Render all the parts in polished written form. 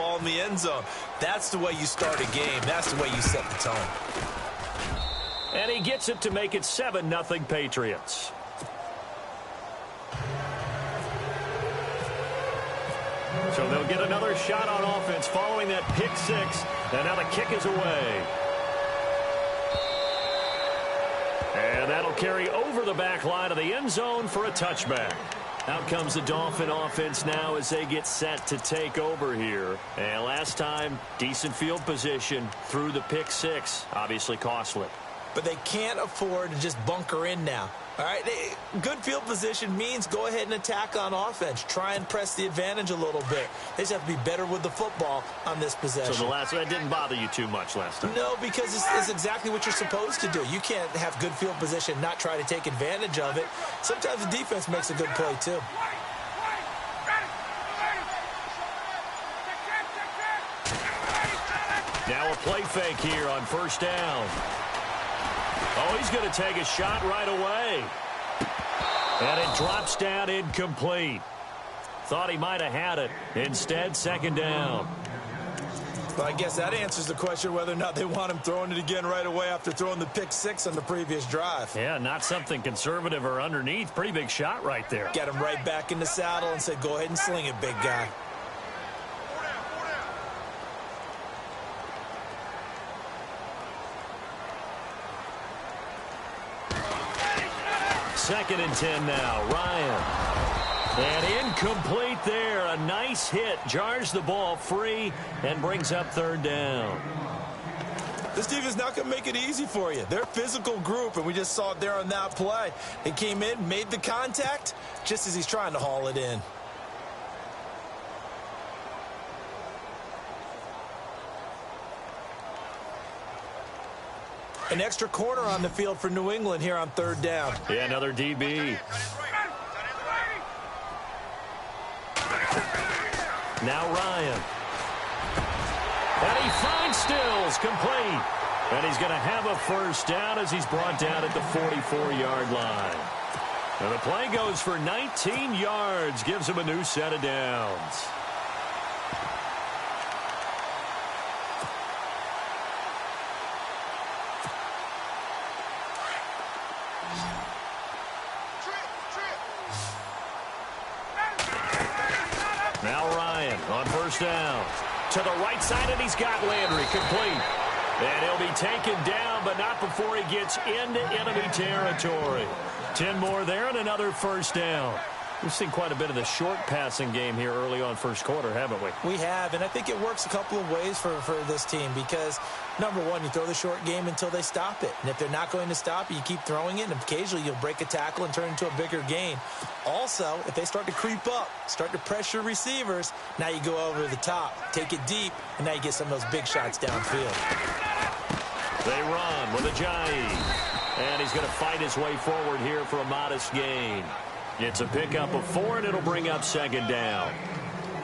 ball in the end zone. That's the way you start a game. That's the way you set the tone. And he gets it to make it 7-0 Patriots. So they'll get another shot on offense following that pick six. And now the kick is away. And that'll carry over the back line of the end zone for a touchback. Out comes the Dolphin offense now as they get set to take over here. And last time, decent field position through the pick six. Obviously costly. But they can't afford to just bunker in now. All right, good field position means go ahead and attack on offense. Try and press the advantage a little bit. They just have to be better with the football on this possession. So the last one didn't bother you too much last time? No, because it's exactly what you're supposed to do. You can't have good field position, not try to take advantage of it. Sometimes the defense makes a good play, too. Now a play fake here on first down. Oh, he's going to take a shot right away. And it drops down incomplete. Thought he might have had it. Instead, second down. Well, I guess that answers the question whether or not they want him throwing it again right away after throwing the pick six on the previous drive. Yeah, not something conservative or underneath. Pretty big shot right there. Get him right back in the saddle and said, go ahead and sling it, big guy. Second and 10 now. Ryan. And incomplete there. A nice hit. Jars the ball free and brings up third down. This team is not going to make it easy for you. They're a physical group, and we just saw it there on that play. They came in, made the contact, just as he's trying to haul it in. An extra corner on the field for New England here on third down. Yeah, another DB. Now Ryan. And he finds Stills, complete. And he's going to have a first down as he's brought down at the 44-yard line. And the play goes for 19 yards, gives him a new set of downs. Now Ryan on first down. To the right side, and he's got Landry complete. And he'll be taken down, but not before he gets into enemy territory. 10 more there and another first down. We've seen quite a bit of the short passing game here early on first quarter, haven't we? We have, and I think it works a couple of ways for this team because, number one, you throw the short game until they stop it. And if they're not going to stop it, you keep throwing it, and occasionally you'll break a tackle and turn it into a bigger gain. Also, if they start to creep up, start to pressure receivers, now you go over the top, take it deep, and now you get some of those big shots downfield. They run with Ajayi. And he's going to fight his way forward here for a modest gain. It's a pickup of 4, and it'll bring up second down.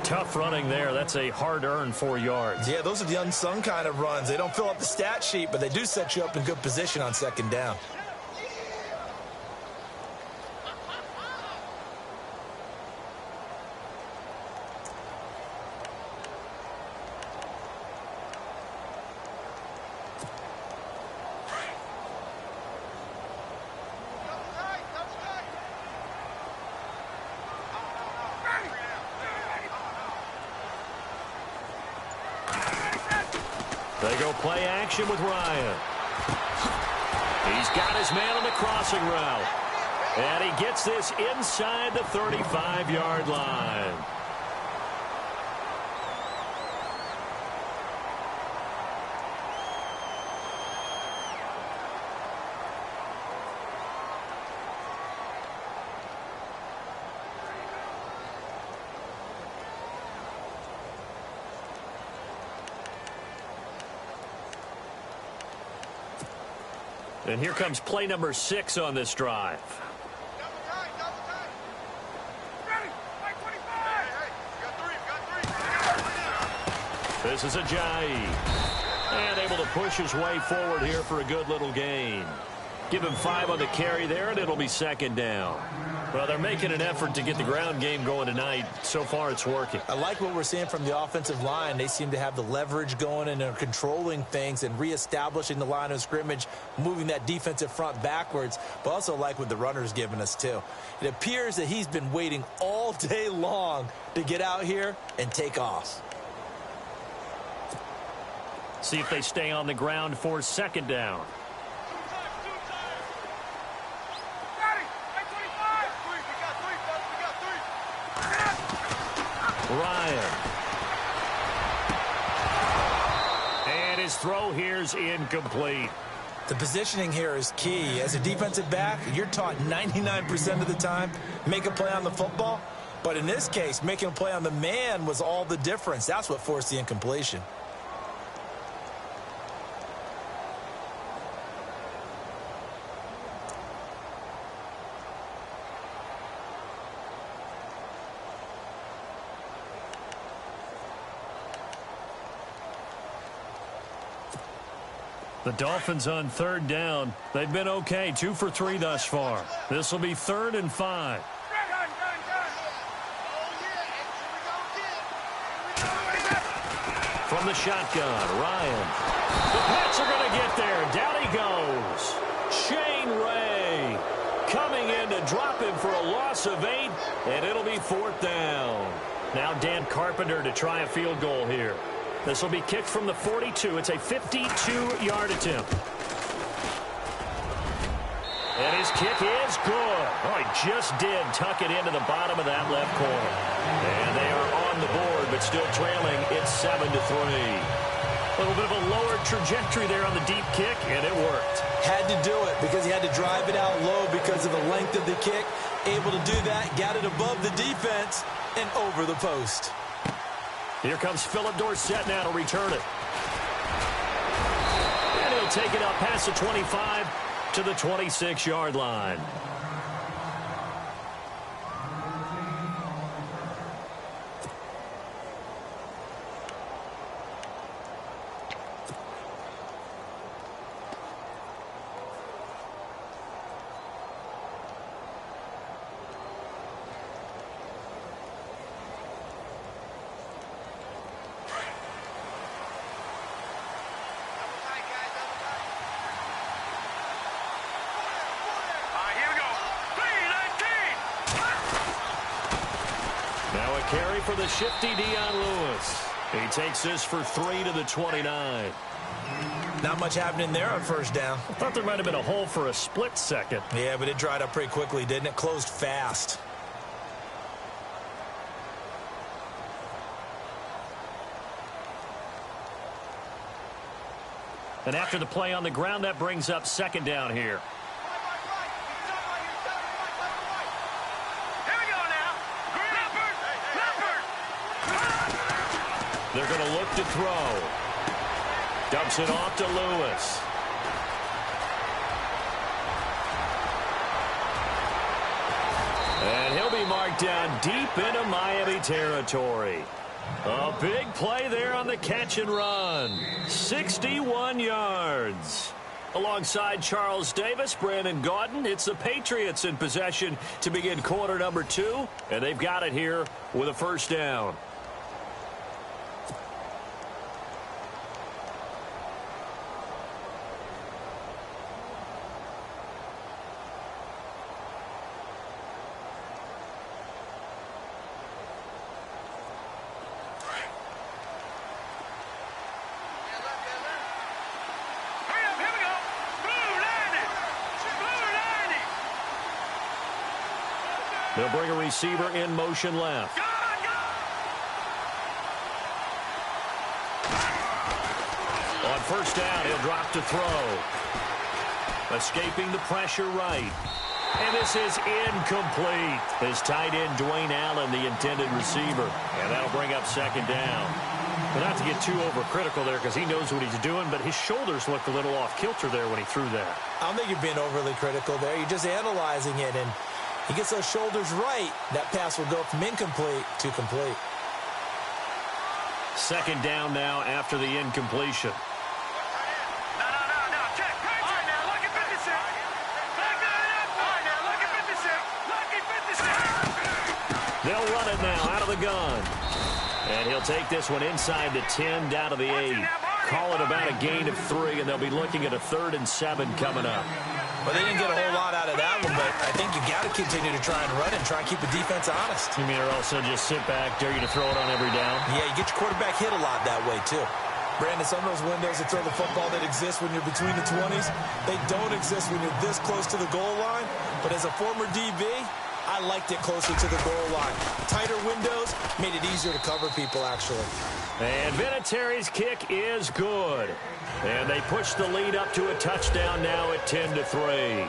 Tough running there. That's a hard-earned 4 yards. Yeah, those are the unsung kind of runs. They don't fill up the stat sheet, but they do set you up in good position on second down. They go play action with Ryan. He's got his man on the crossing route. And he gets this inside the 35-yard line. And here comes play number 6 on this drive. This is Ajayi. And able to push his way forward here for a good little gain. Give him 5 on the carry there, and it'll be second down. Well, they're making an effort to get the ground game going tonight. So far, it's working. I like what we're seeing from the offensive line. They seem to have the leverage going and they're controlling things and reestablishing the line of scrimmage, moving that defensive front backwards, but also like what the runner's giving us, too. It appears that he's been waiting all day long to get out here and take off. See if they stay on the ground for second down. Ryan. And his throw here's incomplete. The positioning here is key. As a defensive back, you're taught 99% of the time, make a play on the football. But in this case, making a play on the man was all the difference. That's what forced the incompletion. The Dolphins on third down. They've been okay, 2 for 3 thus far. This will be 3rd and 5. From the shotgun, Ryan. The Pats are going to get there. Down he goes. Shane Ray coming in to drop him for a loss of 8, and it'll be 4th down. Now Dan Carpenter to try a field goal here. This will be kicked from the 42. It's a 52-yard attempt. And his kick is good. Oh, he just did tuck it into the bottom of that left corner. And they are on the board, but still trailing. It's 7-3. A little bit of a lower trajectory there on the deep kick, and it worked. Had to do it because he had to drive it out low because of the length of the kick. Able to do that, got it above the defense and over the post. Here comes Philip Dorsett now to return it. And he'll take it up past the 25 to the 26-yard line. Carry for the shifty Dion Lewis. He takes this for 3 to the 29. Not much happening there on first down. I thought there might have been a hole for a split second. Yeah, but it dried up pretty quickly, didn't it? Closed fast. And after the play on the ground, that brings up second down here. They're going to look to throw. Dumps it off to Lewis. And he'll be marked down deep into Miami territory. A big play there on the catch and run. 61 yards. Alongside Charles Davis, Brandon Gaudin, it's the Patriots in possession to begin quarter number 2. And they've got it here with a first down. They'll bring a receiver in motion left. On first down, he'll drop to throw. Escaping the pressure right. And this is incomplete. His tight end, Dwayne Allen, the intended receiver. And that'll bring up second down. But not to get too overcritical there because he knows what he's doing, but his shoulders looked a little off kilter there when he threw that. I don't think you're being overly critical there. You're just analyzing it, and he gets those shoulders right. That pass will go from incomplete to complete. Second down now after the incompletion. gun. And he'll take this one inside the 10, down to the 8. Call it about a gain of 3, and they'll be looking at a 3rd and 7 coming up. Well, they didn't get a whole lot out of that one, but I think you got to continue to try and run and try and keep the defense honest. You mean or also just sit back, dare you to throw it on every down? Yeah, you get your quarterback hit a lot that way, too. Brandon, some of those windows to throw the football that exist when you're between the 20s, they don't exist when you're this close to the goal line. But as a former DB, I liked it closer to the goal line. Tighter windows made it easier to cover people, actually. And Vinatieri's kick is good. And they push the lead up to a touchdown now at 10-3.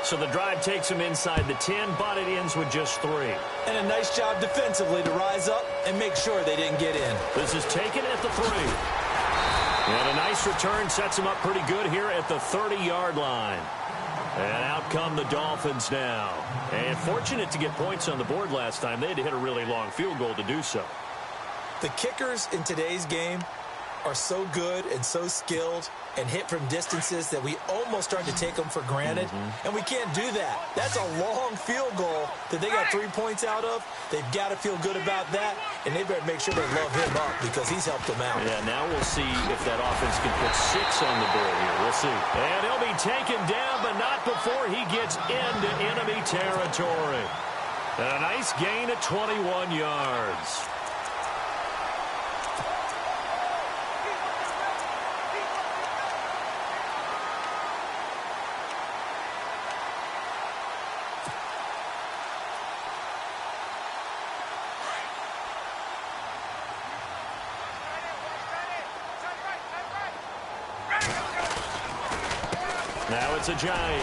So the drive takes them inside the 10, but it ends with just 3. And a nice job defensively to rise up and make sure they didn't get in. This is taken at the 3. And a nice return sets them up pretty good here at the 30-yard line. And out come the Dolphins now. And fortunate to get points on the board last time. They had to hit a really long field goal to do so. The kickers in today's game are so good and so skilled and hit from distances that we almost start to take them for granted. And we can't do that. That's a long field goal that they got 3 points out of. They've got to feel good about that, and they better make sure they love him up because he's helped them out. Yeah, now we'll see if that offense can put 6 on the board here. We'll see. And he'll be taken down, but not before he gets into enemy territory. And a nice gain of 21 yards. Now it's Ajayi.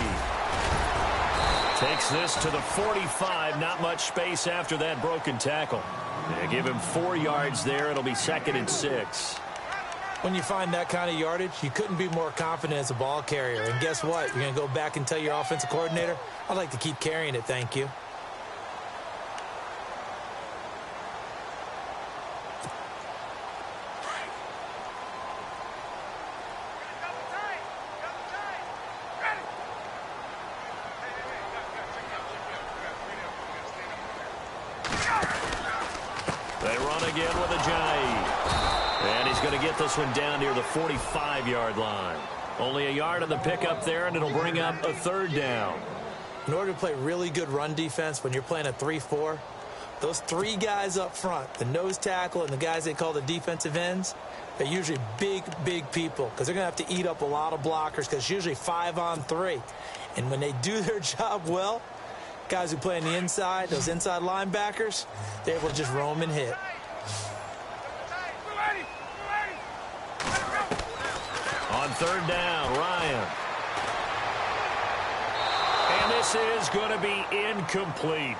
Takes this to the 45. Not much space after that broken tackle. They give him 4 yards there. It'll be 2nd and 6. When you find that kind of yardage, you couldn't be more confident as a ball carrier. And guess what? You're going to go back and tell your offensive coordinator, I'd like to keep carrying it, thank you. They run again with Ajayi. And he's going to get this one down near the 45-yard line. Only a yard on the pickup there, and it'll bring up a 3rd down. In order to play really good run defense when you're playing a 3-4, those 3 guys up front, the nose tackle and the guys they call the defensive ends, they're usually big, big people because they're going to have to eat up a lot of blockers because it's usually 5-on-3. And when they do their job well, guys who play on the inside, those inside linebackers, they're able to just roam and hit. On 3rd down, Ryan. And this is going to be incomplete.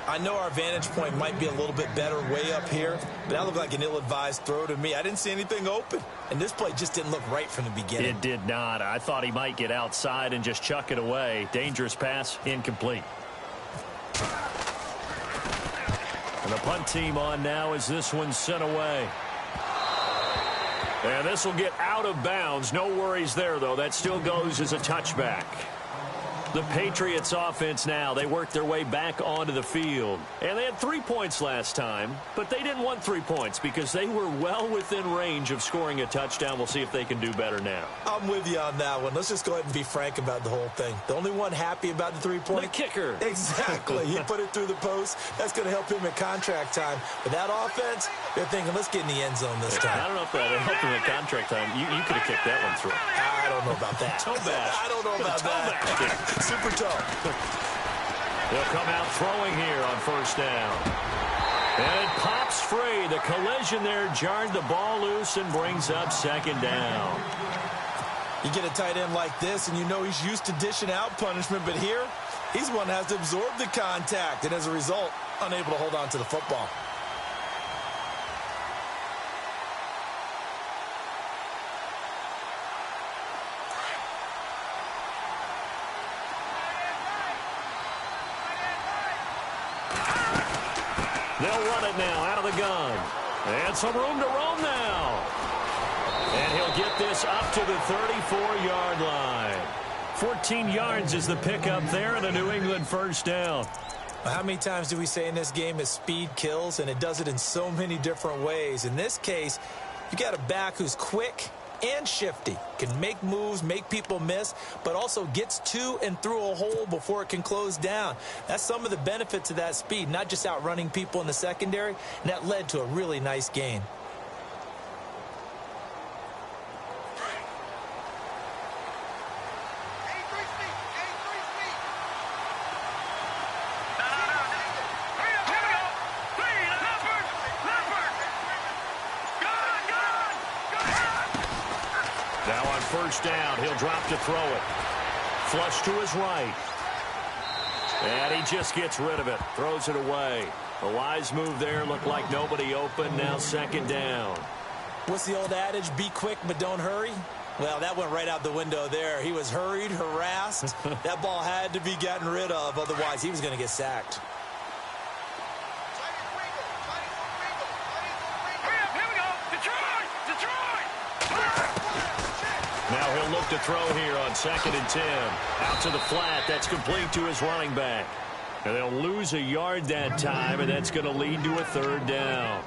I know our vantage point might be a little bit better way up here, but that looked like an ill-advised throw to me. I didn't see anything open, and this play just didn't look right from the beginning. It did not. I thought he might get outside and just chuck it away. Dangerous pass, incomplete. And the punt team on now as this one's sent away. And this will get out of bounds. No worries there, though. That still goes as a touchback. The Patriots offense now, they worked their way back onto the field. And they had 3 points last time, but they didn't want 3 points because they were well within range of scoring a touchdown. We'll see if they can do better now. I'm with you on that one. Let's just go ahead and be frank about the whole thing. The only one happy about the 3-point? The kicker. Exactly. He put it through the post. That's going to help him at contract time. But that offense, they're thinking, let's get in the end zone this time. I don't know if that helped him at contract time. You could have kicked that one through. I don't know about that. Toe bash. I don't know about that. Super toe. They'll come out throwing here on 1st down. And it pops free. The collision there jarred the ball loose and brings up 2nd down. You get a tight end like this, and you know he's used to dishing out punishment, but here, he's the one that has to absorb the contact, and as a result, unable to hold on to the football. They'll run it now out of the gun. And some room to roam now. And he'll get this up to the 34-yard line. 14 yards is the pickup there and a New England 1st down. Well, how many times do we say in this game is speed kills, and it does it in so many different ways. In this case, you got a back who's quick and shifty, can make moves, make people miss, but also gets to and through a hole before it can close down. That's some of the benefits of that speed, not just outrunning people in the secondary, and that led to a really nice gain. Now on first down, he'll drop to throw it. Flush to his right. And he just gets rid of it. Throws it away. A wise move there. Looked like nobody open. Now second down. What's the old adage? Be quick, but don't hurry. Well, that went right out the window there. He was hurried, harassed. That ball had to be gotten rid of. Otherwise, he was going to get sacked. Now he'll look to throw here on 2nd and 10. Out to the flat. That's complete to his running back. And they'll lose a yard that time, and that's going to lead to a third down.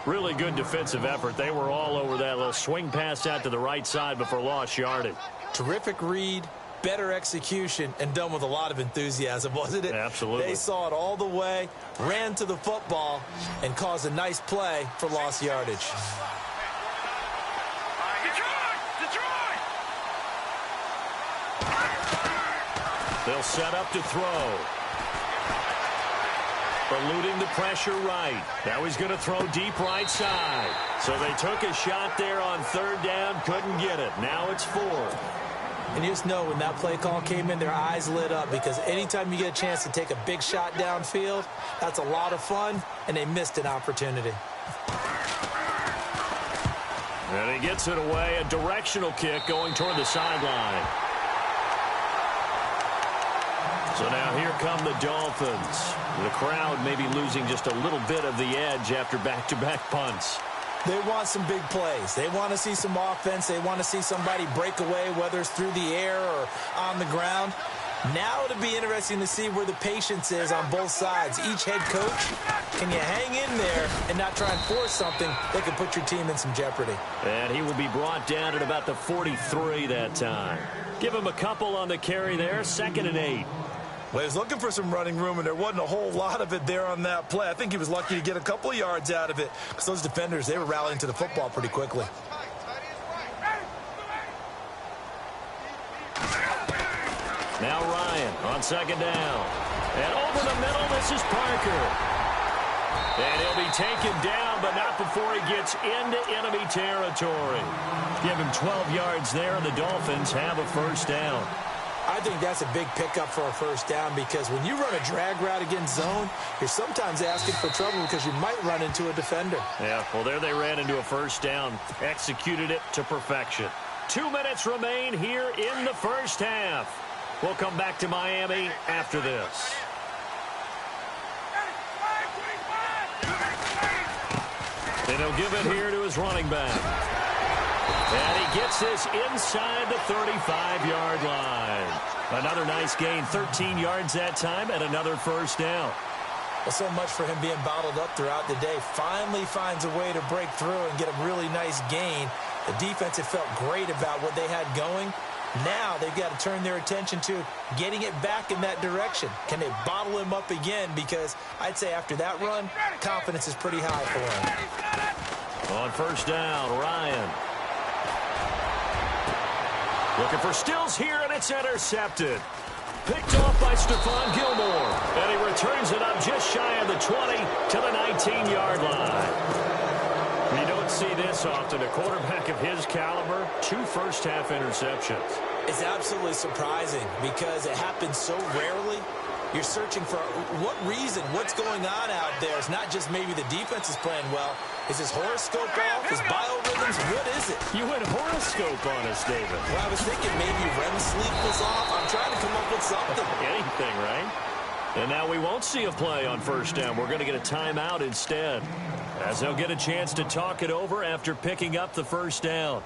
Really good defensive effort. They were all over that little swing pass out to the right side before lost yardage. Terrific read, better execution, and done with a lot of enthusiasm, wasn't it? Absolutely. They saw it all the way, ran to the football, and caused a nice play for lost yardage. They'll set up to throw. Eluding the pressure right. Now he's going to throw deep right side. So they took a shot there on third down, couldn't get it. Now it's fourth. And you just know when that play call came in, their eyes lit up, because anytime you get a chance to take a big shot downfield, that's a lot of fun, and they missed an opportunity. And he gets it away, a directional kick going toward the sideline. So now here come the Dolphins. The crowd maybe losing just a little bit of the edge after back-to-back punts. They want some big plays. They want to see some offense. They want to see somebody break away, whether it's through the air or on the ground. Now it'll be interesting to see where the patience is on both sides. Each head coach, can you hang in there and not try and force something that could put your team in some jeopardy? And he will be brought down at about the 43 that time. Give him a couple on the carry there, 2nd and 8. Well, he was looking for some running room, and there wasn't a whole lot of it there on that play. I think he was lucky to get a couple of yards out of it, because those defenders, they were rallying to the football pretty quickly. Now Ryan on 2nd down. And over the middle, this is Parker. And he'll be taken down, but not before he gets into enemy territory. Give him 12 yards there, and the Dolphins have a first down. I think that's a big pickup for a first down, because when you run a drag route against zone, you're sometimes asking for trouble because you might run into a defender. Yeah, well, there they ran into a first down, executed it to perfection. 2 minutes remain here in the first half. We'll come back to Miami after this. And he'll give it here to his running back. And he gets this inside the 35-yard line. Another nice gain, 13 yards that time, and another first down. Well, so much for him being bottled up throughout the day. Finally finds a way to break through and get a really nice gain. The defense had felt great about what they had going. Now they've got to turn their attention to getting it back in that direction. Can they bottle him up again? Because I'd say after that run, confidence is pretty high for him. On first down, Ryan. Looking for Stills here, and it's intercepted. Picked off by Stephon Gilmore. And he returns it up just shy of the 20 to the 19-yard line. You don't see this often. A quarterback of his caliber, 2 first-half interceptions. It's absolutely surprising because it happens so rarely. You're searching for what reason, what's going on out there. It's not just maybe the defense is playing well. Is his horoscope off? His biorhythms? What is it? You went horoscope on us, David. Well, I was thinking maybe REM sleep was off. I'm trying to come up with something. Anything, right? And now we won't see a play on first down. We're going to get a timeout instead, as they'll get a chance to talk it over after picking up the first down.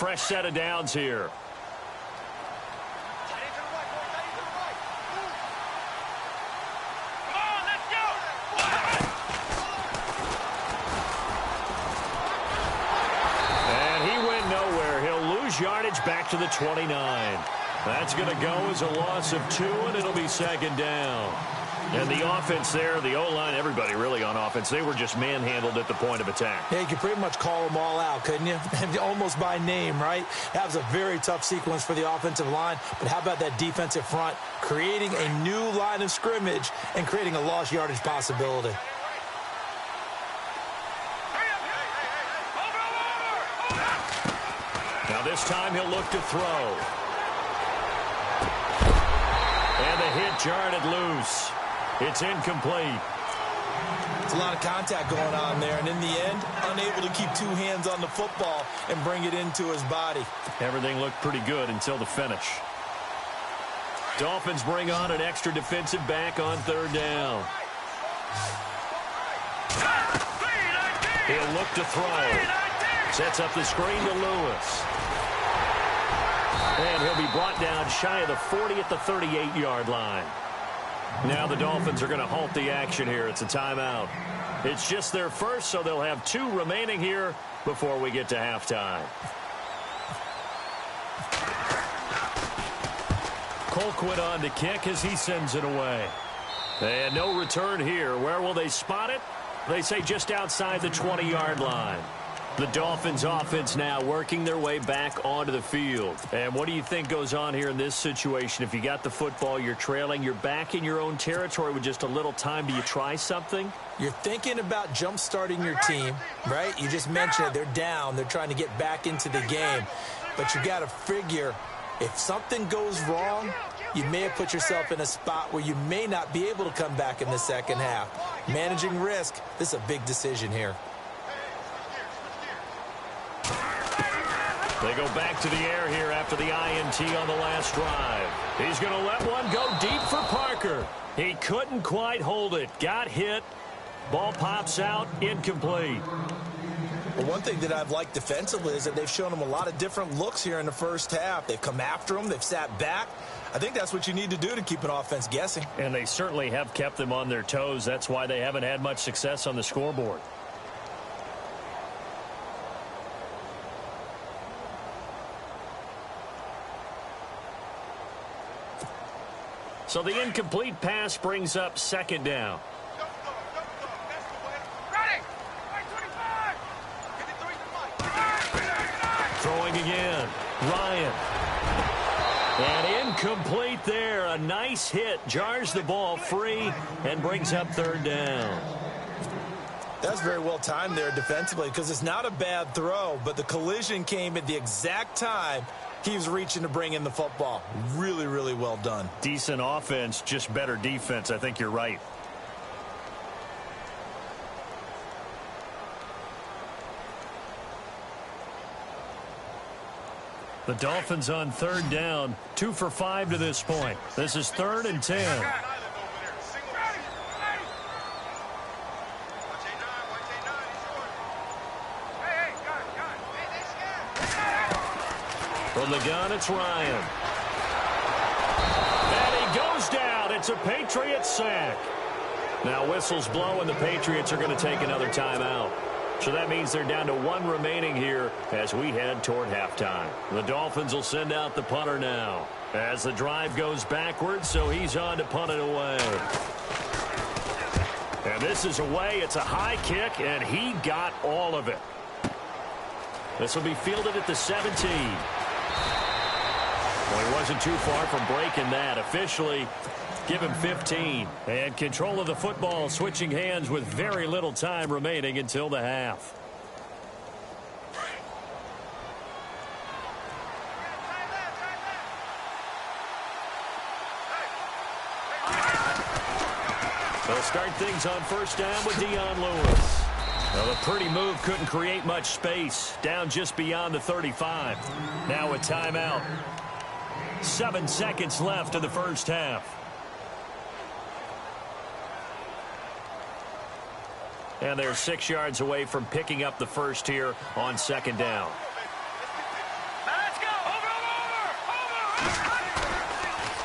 fresh set of downs here. And he went nowhere. He'll lose yardage back to the 29. That's going to go as a loss of 2, and it'll be second down. And the offense there, the O-line, everybody really on offense, they were just manhandled at the point of attack. Yeah, you could pretty much call them all out, couldn't you? Almost by name, right? That was a very tough sequence for the offensive line. But how about that defensive front creating a new line of scrimmage and creating a lost yardage possibility? Now this time he'll look to throw. And the hit jarred loose. It's incomplete. It's a lot of contact going on there, and in the end, unable to keep 2 hands on the football and bring it into his body. Everything looked pretty good until the finish. Dolphins bring on an extra defensive back on third down. He'll look to throw. Sets up the screen to Lewis. And he'll be brought down shy of the 40 at the 38-yard line. Now the Dolphins are going to halt the action here. It's a timeout. It's just their first, so they'll have 2 remaining here before we get to halftime. Colquitt on to kick as he sends it away. And no return here. Where will they spot it? They say just outside the 20-yard line. The Dolphins offense now working their way back onto the field. And what do you think goes on here in this situation? If you got the football, you're trailing, you're back in your own territory with just a little time. Do you try something? You're thinking about jump-starting your team, right? You just mentioned it. They're down. They're trying to get back into the game. But you got to figure if something goes wrong, you may have put yourself in a spot where you may not be able to come back in the second half. Managing risk, this is a big decision here. They go back to the air here after the INT on the last drive. He's going to let one go deep for Parker. He couldn't quite hold it. Got hit. Ball pops out. Incomplete. Well, one thing that I've liked defensively is that they've shown him a lot of different looks here in the first half. They've come after him. They've sat back. I think that's what you need to do to keep an offense guessing. And they certainly have kept them on their toes. That's why they haven't had much success on the scoreboard. So the incomplete pass brings up second down. Throwing again. Ryan. And incomplete there. A nice hit. Jars the ball free and brings up third down. That's very well timed there defensively because it's not a bad throw, but the collision came at the exact time he was reaching to bring in the football. Really, really well done. Decent offense, just better defense. I think you're right. The Dolphins on third down, 2 for 5 to this point. This is 3rd and 10. From the gun, it's Ryan. And he goes down. It's a Patriots sack. Now whistles blow, and the Patriots are going to take another timeout. So that means they're down to 1 remaining here as we head toward halftime. The Dolphins will send out the punter now as the drive goes backwards, so he's on to punt it away. And this is away. It's a high kick, and he got all of it. This will be fielded at the 17. Well, he wasn't too far from breaking that. Officially, give him 15. And control of the football switching hands with very little time remaining until the half. They'll start things on first down with Dion Lewis. Well, the pretty move couldn't create much space. Down just beyond the 35. Now a timeout. 7 seconds left in the first half. And they're 6 yards away from picking up the first here on second down.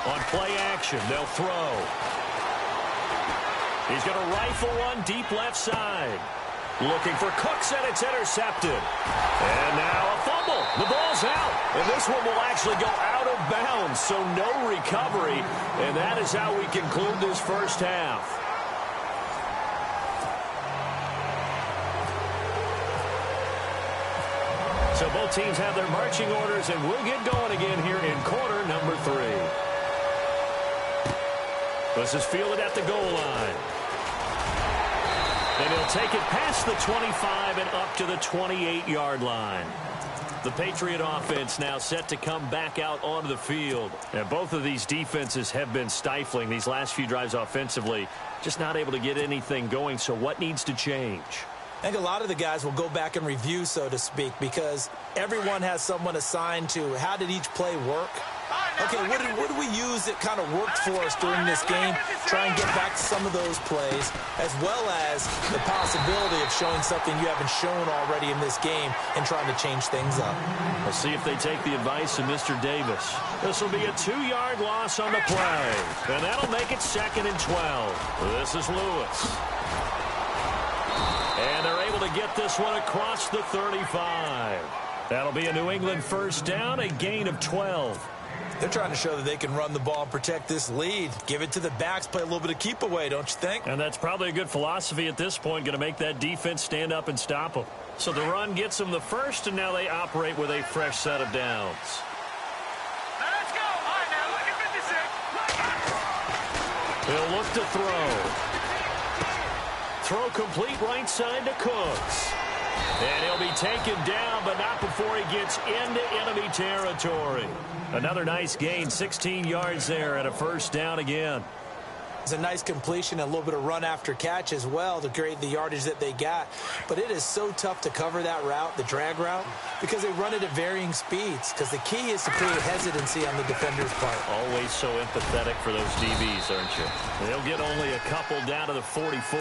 On play action, they'll throw. He's going to rifle one deep left side. Looking for Cooks, and it's intercepted. And now a fumble. The ball's out. And this one will actually go out of bounds, so no recovery. And that is how we conclude this first half. So both teams have their marching orders, and we'll get going again here in quarter number 3. This is fielded at the goal line. And he'll take it past the 25 and up to the 28-yard line. The Patriot offense now set to come back out onto the field. And both of these defenses have been stifling these last few drives offensively. Just not able to get anything going. So what needs to change? I think a lot of the guys will go back and review, so to speak, because everyone has someone assigned to how did each play work. Okay, what did we use that kind of worked for us during this game? Try and get back to some of those plays, as well as the possibility of showing something you haven't shown already in this game and trying to change things up. We'll see if they take the advice of Mr. Davis. This will be a 2-yard loss on the play, and that'll make it 2nd and 12. This is Lewis. And they're able to get this one across the 35. That'll be a New England first down, a gain of 12. They're trying to show that they can run the ball and protect this lead. Give it to the backs, play a little bit of keep away, don't you think? And that's probably a good philosophy at this point, going to make that defense stand up and stop them. So the run gets them the first, and now they operate with a fresh set of downs. Let's go. All right, now look at 56. He'll look to throw. Throw complete right side to Cooks. And he'll be taken down, but not before he gets into enemy territory. Another nice gain, 16 yards there, and a first down again. It's a nice completion, a little bit of run after catch as well to create the yardage that they got. But it is so tough to cover that route, the drag route, because they run it at varying speeds. Because the key is to create hesitancy on the defender's part. Always so empathetic for those DBs, aren't you? They'll get only a couple down to the 44.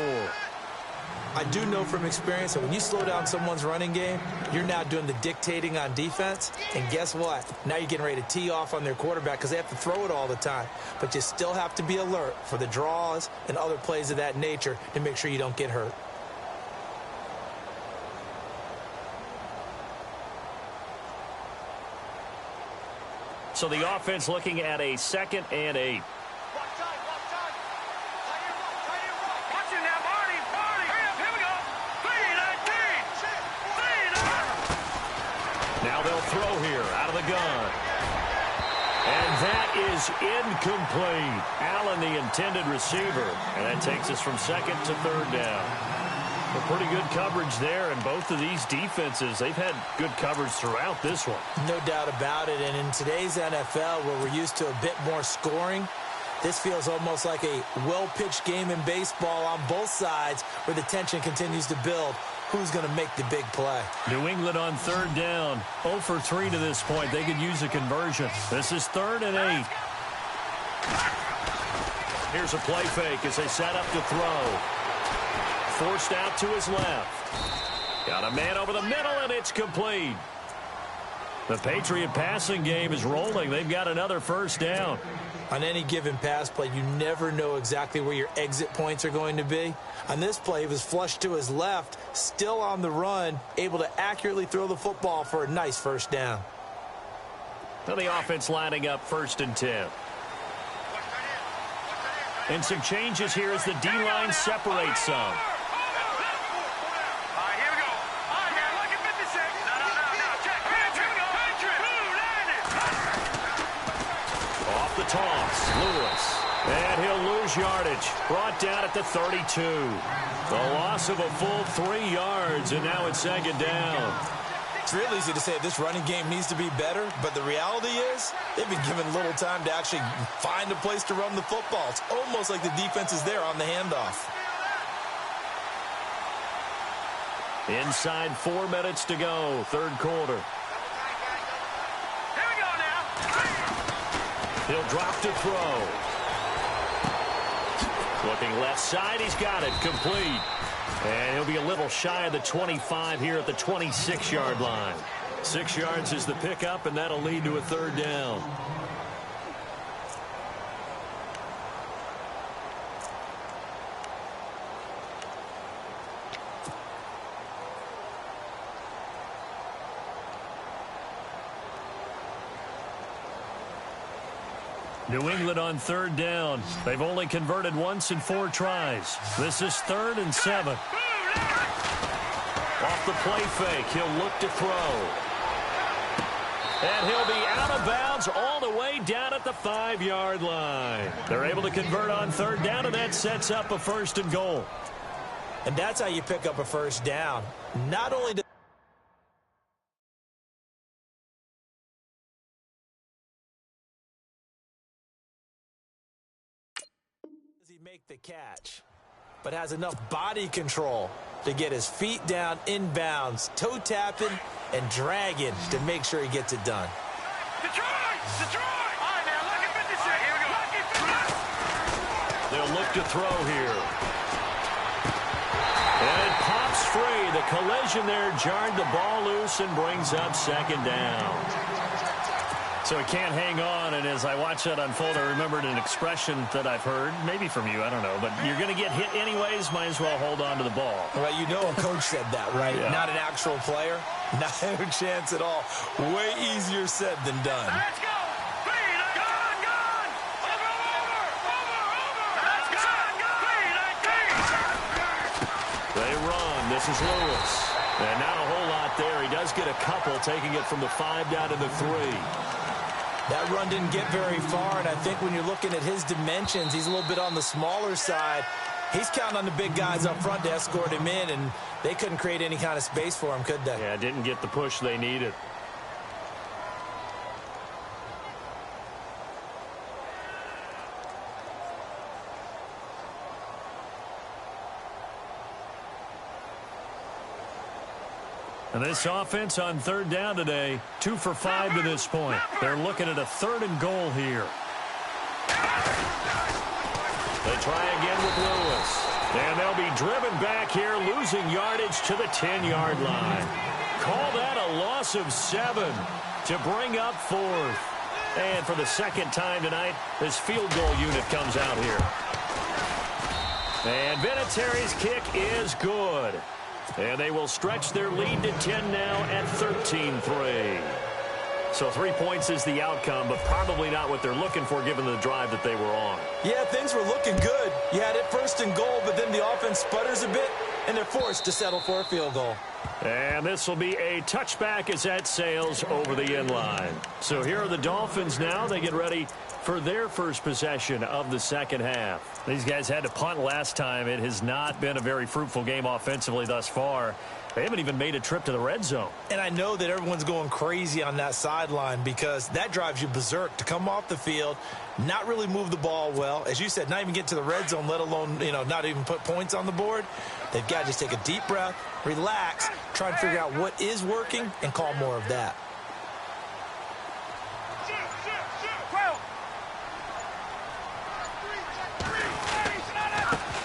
I do know from experience that when you slow down someone's running game, you're now doing the dictating on defense. And guess what? Now you're getting ready to tee off on their quarterback because they have to throw it all the time. But you still have to be alert for the draws and other plays of that nature to make sure you don't get hurt. So the offense looking at a 2nd and 8. Now they'll throw here out of the gun. And that is incomplete. Allen, the intended receiver. And that takes us from 2nd to 3rd down. A pretty good coverage there, and both of these defenses, they've had good coverage throughout this one. No doubt about it. And in today's NFL, where we're used to a bit more scoring, this feels almost like a well-pitched game in baseball on both sides where the tension continues to build. Who's going to make the big play? New England on 3rd down. 0 for 3 to this point. They could use a conversion. This is 3rd and 8. Here's a play fake as they set up to throw. Forced out to his left. Got a man over the middle, and it's complete. The Patriot passing game is rolling. They've got another first down. On any given pass play, you never know exactly where your exit points are going to be. On this play, he was flushed to his left, still on the run, able to accurately throw the football for a nice first down. Now the offense lining up 1st and 10. And some changes here as the D-line separates some. Toss, Lewis, and he'll lose yardage. Brought down at the 32. The loss of a full 3 yards, and now it's 2nd down. It's real easy to say this running game needs to be better, but the reality is they've been given little time to actually find a place to run the football. It's almost like the defense is there on the handoff. Inside 4 minutes to go, 3rd quarter. He'll drop to throw. Looking left side, he's got it, complete. And he'll be a little shy of the 25 here at the 26-yard line. 6 yards is the pickup, and that'll lead to a 3rd down. New England on third down. They've only converted once in 4 tries. This is 3rd and 7. Off the play fake, he'll look to throw. And he'll be out of bounds all the way down at the 5-yard line. They're able to convert on third down, and that sets up a 1st and goal. And that's how you pick up a first down. Not only does he make the catch, but has enough body control to get his feet down inbounds, toe tapping and dragging to make sure he gets it done. Detroit! Detroit! All right, now, lucky 56. Here we go. Lucky 56. They'll look to throw here. And it pops free. The collision there jarred the ball loose and brings up 2nd down. So he can't hang on, and as I watch that unfold, I remembered an expression that I've heard, maybe from you, I don't know, but you're going to get hit anyways, might as well hold on to the ball. Well, you know a coach said that, right? Yeah. Not an actual player. Not a chance at all. Way easier said than done. Let's go. Clean. Gone. Over. Let's go. Clean. They run. This is Lewis. And not a whole lot there. He does get a couple, taking it from the 5 down to the 3. That run didn't get very far, and I think when you're looking at his dimensions, he's a little bit on the smaller side. He's counting on the big guys up front to escort him in, and they couldn't create any kind of space for him, could they? Yeah, didn't get the push they needed. And this offense on third down today, 2 for 5 to this point. They're looking at a 3rd and goal here. They try again with Lewis. And they'll be driven back here, losing yardage to the 10-yard line. Call that a loss of 7 to bring up 4th. And for the 2nd time tonight, this field goal unit comes out here. And Vinatieri's kick is good. And they will stretch their lead to 10 now at 13-3. So 3 points is the outcome, but probably not what they're looking for given the drive that they were on. Yeah, things were looking good. You had it 1st and goal, but then the offense sputters a bit, and they're forced to settle for a field goal. And this will be a touchback as that sails over the end line. So here are the Dolphins now. They get ready for their first possession of the 2nd half. These guys had to punt last time. It has not been a very fruitful game offensively thus far. They haven't even made a trip to the red zone. And I know that everyone's going crazy on that sideline because that drives you berserk to come off the field, not really move the ball well. As you said, not even get to the red zone, let alone, not even put points on the board. They've got to just take a deep breath, relax, try and figure out what is working and call more of that.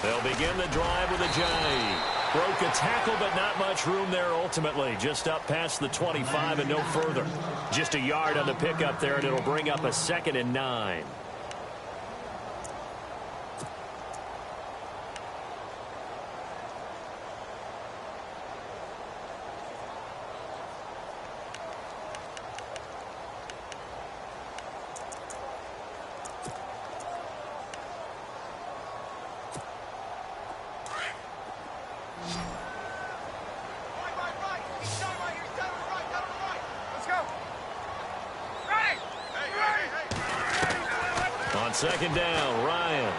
They'll begin the drive with a Johnny. Broke a tackle, but not much room there ultimately. Just up past the 25 and no further. Just a yard on the pickup there, and it'll bring up a 2nd and 9. On 2nd down, Ryan.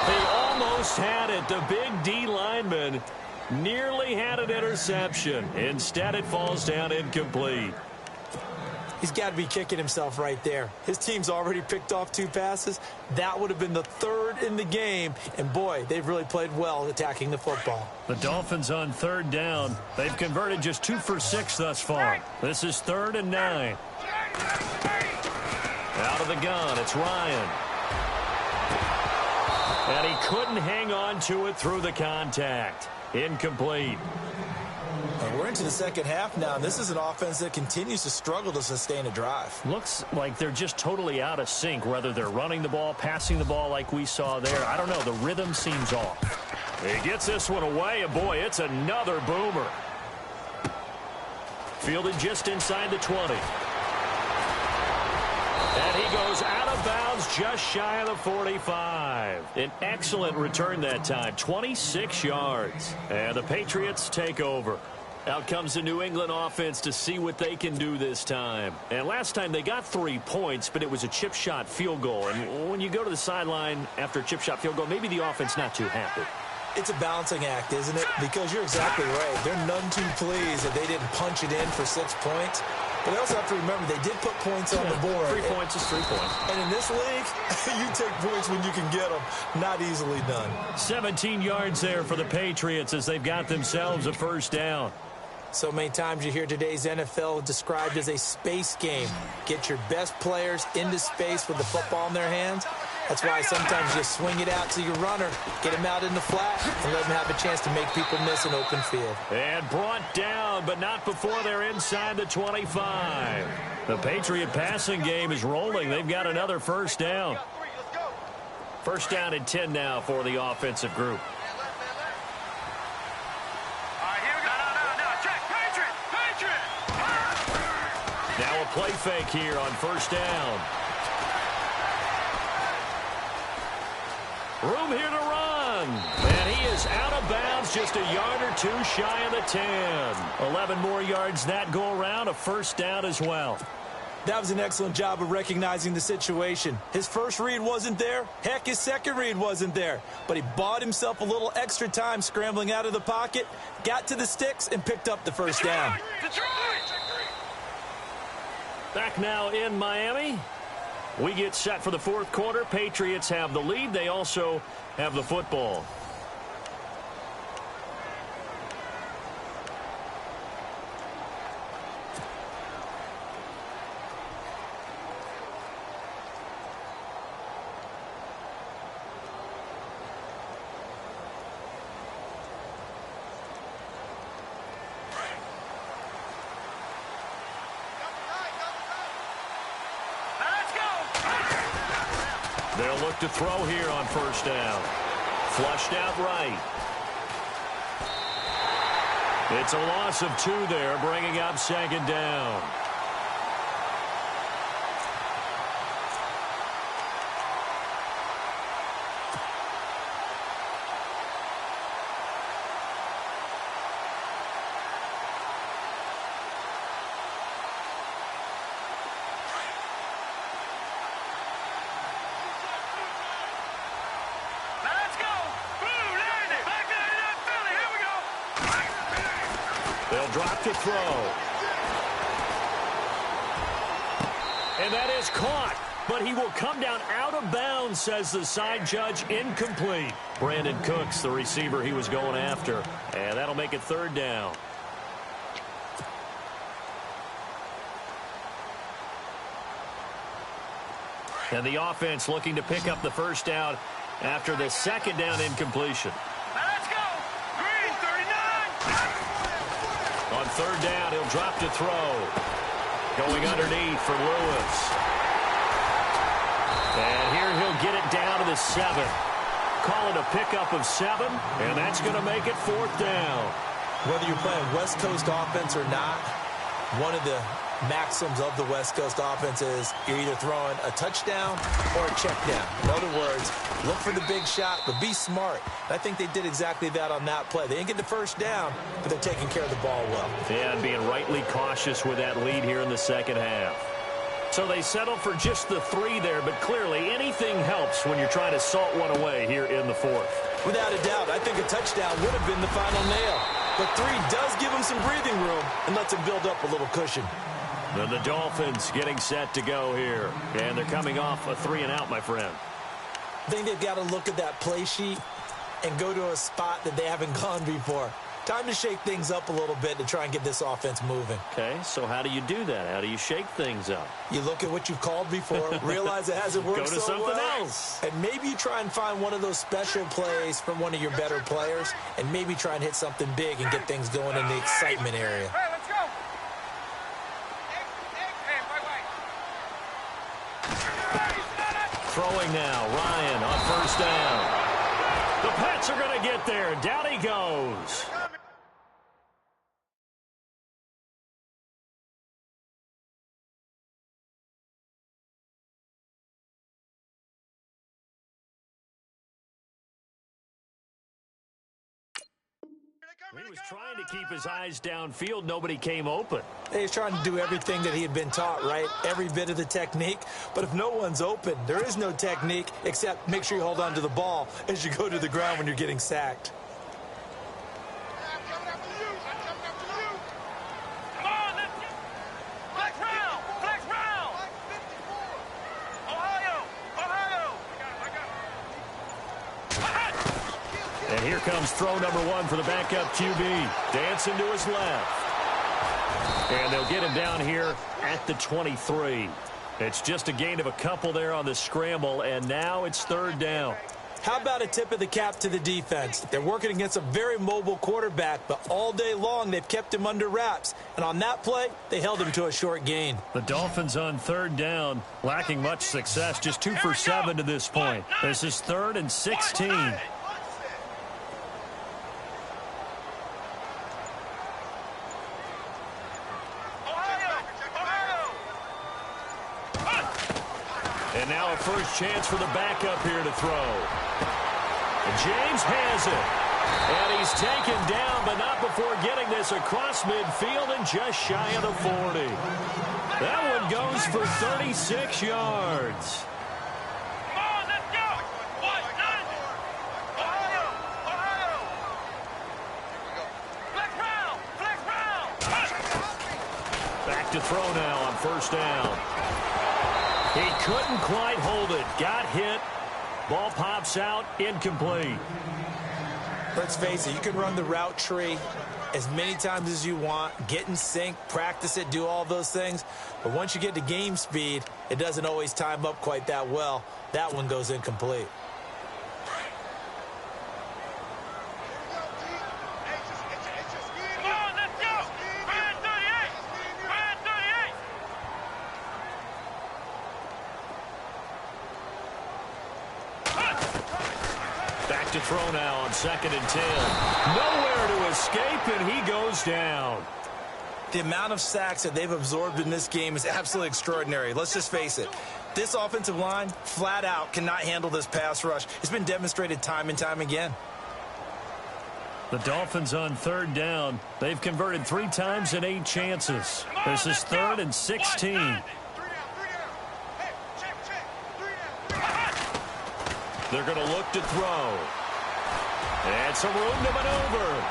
They almost had it. The big D lineman nearly had an interception. Instead, it falls down incomplete. He's got to be kicking himself right there. His team's already picked off 2 passes. That would have been the 3rd in the game. And, boy, they've really played well attacking the football. The Dolphins on 3rd down. They've converted just 2 for 6 thus far. This is 3rd and 9. Out of the gun, it's Ryan. And he couldn't hang on to it through the contact. Incomplete. And we're into the 2nd half now, and this is an offense that continues to struggle to sustain a drive. Looks like they're just totally out of sync, whether they're running the ball, passing the ball like we saw there. I don't know. The rhythm seems off. He gets this one away, and boy, it's another boomer. Fielded just inside the 20. And he goes out of bounds just shy of the 45. An excellent return that time, 26 yards. And the Patriots take over. Out comes the New England offense to see what they can do this time. And last time they got 3 points, but it was a chip shot field goal. And when you go to the sideline after a chip shot field goal, maybe the offense not too happy. It's a balancing act, isn't it? Because you're exactly right. They're none too pleased that they didn't punch it in for 6 points. But they also have to remember they did put points on the board. 3 points is 3 points. And in this league, you take points when you can get them. Not easily done. 17 yards there for the Patriots as they've got themselves a first down. So many times you hear today's NFL described as a space game. Get your best players into space with the football in their hands. That's why sometimes you swing it out to your runner, get him out in the flat, and let him have a chance to make people miss an open field. And brought down, but not before they're inside the 25. The Patriot passing game is rolling. They've got another first down. First down and 10 now for the offensive group. Now a play fake here on first down. Room here to run. And he is out of bounds, just a yard or two shy of the 10. 11 more yards that go around, a first down as well. That was an excellent job of recognizing the situation. His first read wasn't there. Heck, his second read wasn't there. But he bought himself a little extra time scrambling out of the pocket, got to the sticks, and picked up the first down. Back now in Miami. We get set for the fourth quarter. Patriots have the lead. They also have the football. They'll look to throw here on first down. Flushed out right. It's a loss of 2 there, bringing up second down. They'll drop to throw. And that is caught. But he will come down out of bounds, says the side judge. Incomplete. Brandon Cooks, the receiver he was going after. And that'll make it third down. And the offense looking to pick up the first down after the second down incompletion. Let's go! Green 39! On third down, he'll drop to throw. Going underneath for Lewis. And here he'll get it down to the 7. Call it a pickup of 7, and that's going to make it fourth down. Whether you're playing West Coast offense or not, one of the maxims of the West Coast offense is you're either throwing a touchdown or a check down. In other words, look for the big shot, but be smart. And I think they did exactly that on that play. They didn't get the first down, but they're taking care of the ball well. Yeah, and being rightly cautious with that lead here in the second half. So they settle for just the 3 there, but clearly anything helps when you're trying to salt one away here in the fourth. Without a doubt, I think a touchdown would have been the final nail. But 3 does give them some breathing room and lets them build up a little cushion. And the Dolphins getting set to go here. And they're coming off a 3-and-out, my friend. I think they've got to look at that play sheet and go to a spot that they haven't gone before. Time to shake things up a little bit to try and get this offense moving. Okay, so how do you do that? How do you shake things up? You look at what you've called before, realize it hasn't worked so well. Go to something else. And maybe you try and find one of those special plays from one of your better players, and maybe try and hit something big and get things going in the excitement area. Hey, let's go! Throwing now, Ryan on first down. The Pats are going to get there. Down he goes. He was trying to keep his eyes downfield. Nobody came open. He's trying to do everything that he had been taught, right? Every bit of the technique. But if no one's open, there is no technique except make sure you hold on to the ball as you go to the ground when you're getting sacked. And here comes throw number one for the backup QB. Dancing to his left. And they'll get him down here at the 23. It's just a gain of a couple there on the scramble, and now it's third down. How about a tip of the cap to the defense? They're working against a very mobile quarterback, but all day long they've kept him under wraps. And on that play, they held him to a short gain. The Dolphins on third down, lacking much success, just 2 for 7 to this point. This is 3rd and 16. And now a first chance for the backup here to throw. And James has it. And he's taken down, but not before getting this across midfield and just shy of the 40. That one goes for 36 yards. Come on, let's go. Ohio. Flex round. Back to throw now on first down. He couldn't quite hold it. Got hit. Ball pops out. Incomplete. Let's face it, you can run the route tree as many times as you want, get in sync, practice it, do all those things. But once you get to game speed, it doesn't always time up quite that well. That one goes incomplete. Back to throw now on 2nd and 10. Nowhere to escape, and he goes down. The amount of sacks that they've absorbed in this game is absolutely extraordinary. Let's just face it. This offensive line, flat out, cannot handle this pass rush. It's been demonstrated time and time again. The Dolphins on third down. They've converted 3 times in 8 chances. This is 3rd and 16. They're going to look to throw. And some room to maneuver.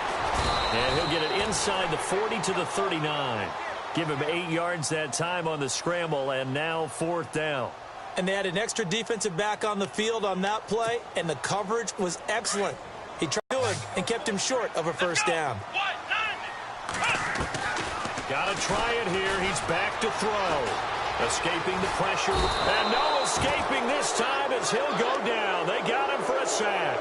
And he'll get it inside the 40 to the 39. Give him 8 yards that time on the scramble, and now 4th down. And they had an extra defensive back on the field on that play, and the coverage was excellent. He tried good and kept him short of a first down. Got to try it here. He's back to throw. Escaping the pressure. And no escaping this time as he'll go down. They got him for a sack.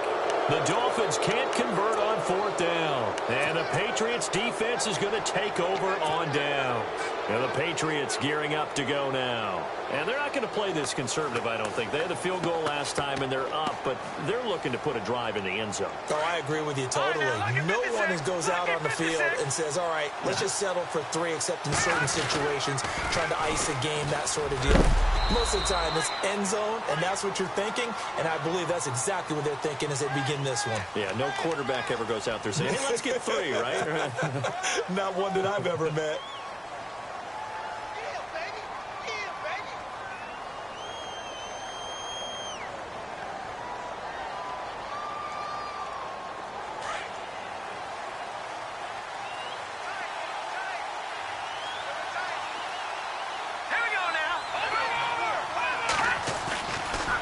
The Dolphins can't convert on 4th down. And the Patriots defense is going to take over on down. And the Patriots gearing up to go now. And they're not going to play this conservative, I don't think. They had the field goal last time, and they're up, but they're looking to put a drive in the end zone. Oh, I agree with you totally. No one goes out on the field and says, all right, let's just settle for 3, except in certain situations, trying to ice a game, that sort of deal. Most of the time, it's end zone, and that's what you're thinking, and I believe that's exactly what they're thinking as they begin this one. Yeah, no quarterback ever goes out there saying, hey, let's get 3, right? Not one that I've ever met.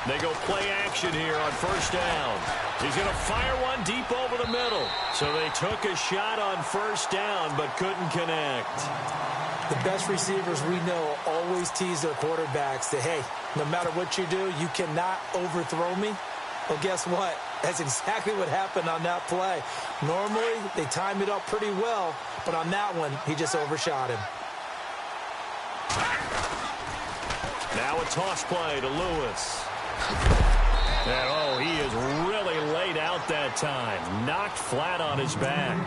They go play action here on first down. He's going to fire one deep over the middle. So they took a shot on first down but couldn't connect. The best receivers we know always tease their quarterbacks that, hey, no matter what you do, you cannot overthrow me. Well, guess what? That's exactly what happened on that play. Normally, they time it up pretty well, but on that one, he just overshot him. Now a toss play to Lewis. And, oh, he is really laid out that time. Knocked flat on his back.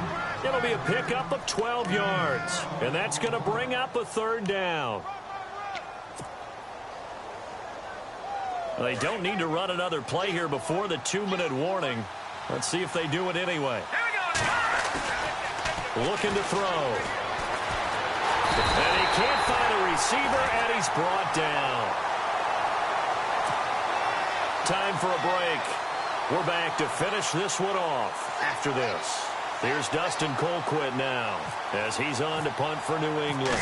It'll be a pickup of 12 yards. And that's going to bring up a 3rd down. They don't need to run another play here before the 2-minute warning. Let's see if they do it anyway. Here we go now. looking to throw. And he can't find a receiver, and he's brought down. Time for a break. We're back to finish this one off after this. Here's Dustin Colquitt now as he's on to punt for New England.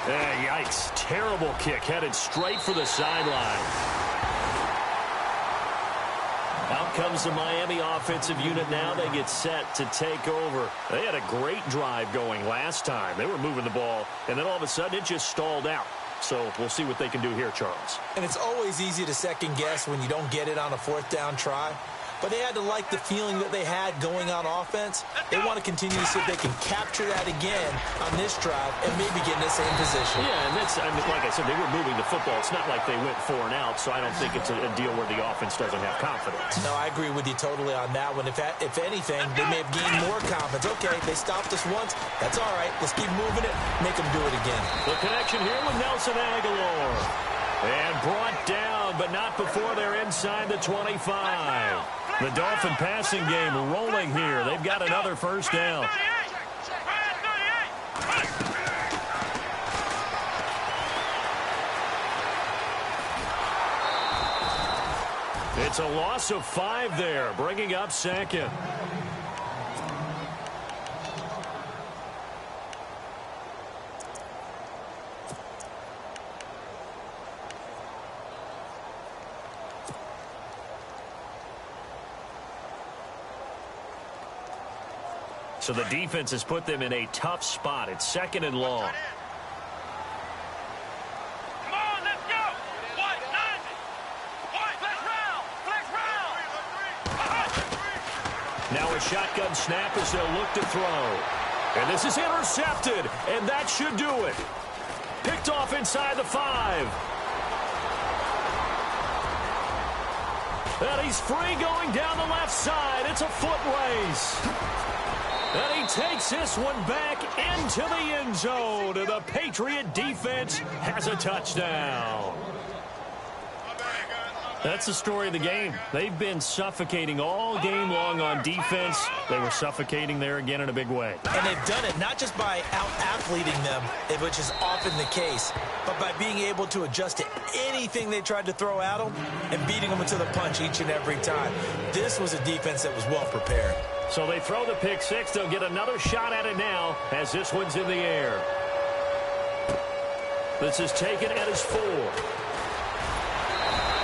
Yikes. Terrible kick headed straight for the sideline. Out comes the Miami offensive unit now. They get set to take over. They had a great drive going last time. They were moving the ball, and then all of a sudden it just stalled out. So we'll see what they can do here, Charles. And it's always easy to second guess when you don't get it on a fourth down try. But they had to like the feeling that they had going on offense. They want to continue to see if they can capture that again on this drive and maybe get in the same position. Yeah, and that's, I mean, like I said, they were moving the football. It's not like they went 4 and out, so I don't think it's a deal where the offense doesn't have confidence. No, I agree with you totally on that one. If anything, they may have gained more confidence. Okay, they stopped us once. That's all right. Let's keep moving it. Make them do it again. The connection here with Nelson Aguilar. And brought down, but not before they're inside the 25. The Dolphin passing game rolling here. They've got another first down. It's a loss of 5 there, bringing up second. So the defense has put them in a tough spot. It's 2nd and long. Come on, let's go. White, 90. White, flex round. Now a shotgun snap as they'll look to throw. And this is intercepted, and that should do it. Picked off inside the 5. And he's free going down the left side. It's a foot race. And he takes this one back into the end zone. And the Patriot defense has a touchdown. That's the story of the game. They've been suffocating all game long on defense. They were suffocating there again in a big way. And they've done it not just by out-athleting them, which is often the case, but by being able to adjust to anything they tried to throw at them and beating them into the punch each and every time. This was a defense that was well prepared. So they throw the pick 6. They'll get another shot at it now as this one's in the air. This is taken at his 4.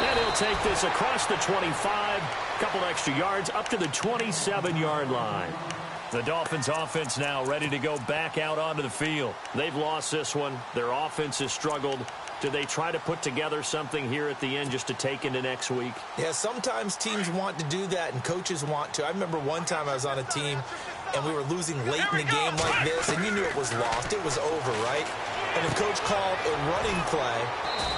And he'll take this across the 25. Couple extra yards up to the 27-yard line. The Dolphins offense now ready to go back out onto the field. They've lost this one. Their offense has struggled. Do they try to put together something here at the end just to take into next week? Yeah, sometimes teams want to do that and coaches want to. I remember one time I was on a team and we were losing late in the game like this, and you knew it was lost. It was over, right? And the coach called a running play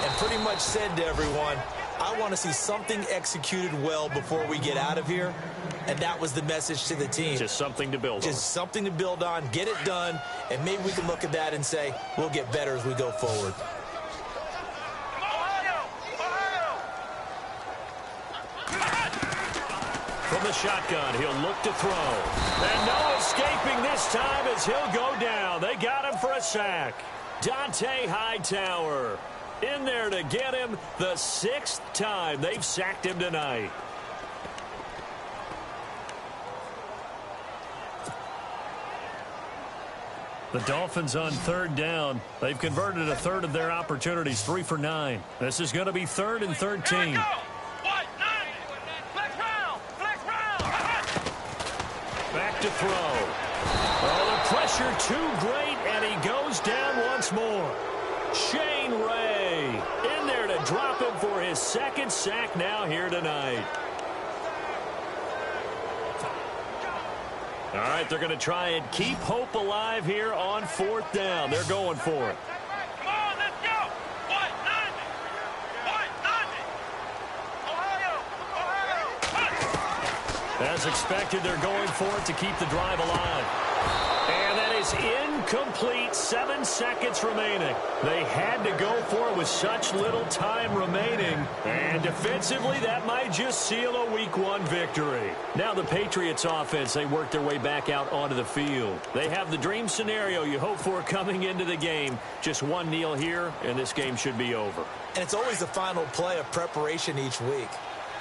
and pretty much said to everyone, I want to see something executed well before we get out of here. And that was the message to the team. Just something to build on. Just something to build on, get it done, and maybe we can look at that and say, we'll get better as we go forward. From the shotgun, he'll look to throw. And no escaping this time as he'll go down. They got him for a sack. Dante Hightower in there to get him the 6th time they've sacked him tonight. The Dolphins on 3rd down. They've converted a third of their opportunities, 3 for 9. This is going to be 3rd and 13. Back to throw. Oh, the pressure too great, and he goes down once more. Shane Ray in there to drop him for his 2nd sack now here tonight. All right, they're going to try and keep hope alive here on 4th down. They're going for it. Come on, let's go. White, 90. White, 90. Ohio. As expected, they're going for it to keep the drive alive. And that is incomplete. 7 seconds remaining. They had to go for it with such little time remaining. And defensively, that might just seal a Week 1 victory. Now the Patriots offense, they work their way back out onto the field. They have the dream scenario you hope for coming into the game. Just one kneel here, and this game should be over. And it's always the final play of preparation each week.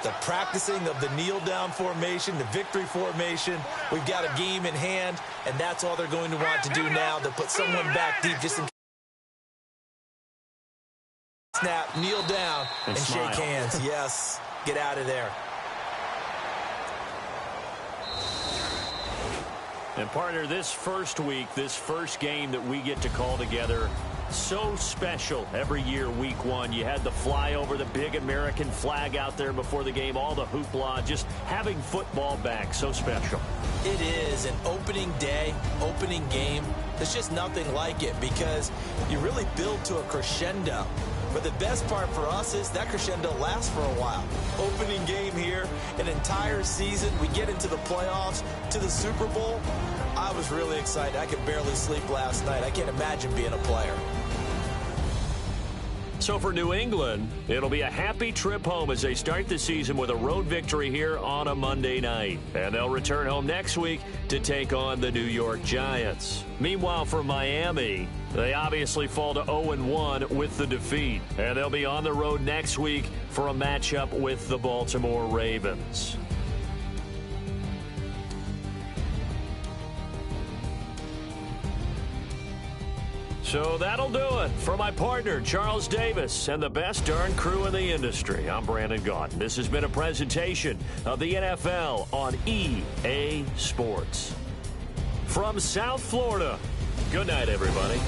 The practicing of the kneel-down formation, the victory formation. We've got a game in hand, and that's all they're going to want to do now, to put someone back deep just in snap, kneel down, and shake hands. Yes, get out of there. And partner, this first week, this first game that we get to call together, so special every year, Week 1. You had the flyover, the big American flag out there before the game, all the hoopla, just having football back, so special. It is an opening day, opening game. There's just nothing like it because you really build to a crescendo. But the best part for us is that crescendo lasts for a while. Opening game here, an entire season. We get into the playoffs, to the Super Bowl. I was really excited. I could barely sleep last night. I can't imagine being a player. So for New England, it'll be a happy trip home as they start the season with a road victory here on a Monday night. And they'll return home next week to take on the New York Giants. Meanwhile, for Miami, they obviously fall to 0-1 with the defeat. And they'll be on the road next week for a matchup with the Baltimore Ravens. So that'll do it for my partner, Charles Davis, and the best darn crew in the industry. I'm Brandon Gaudin. This has been a presentation of the NFL on EA Sports. From South Florida, good night, everybody.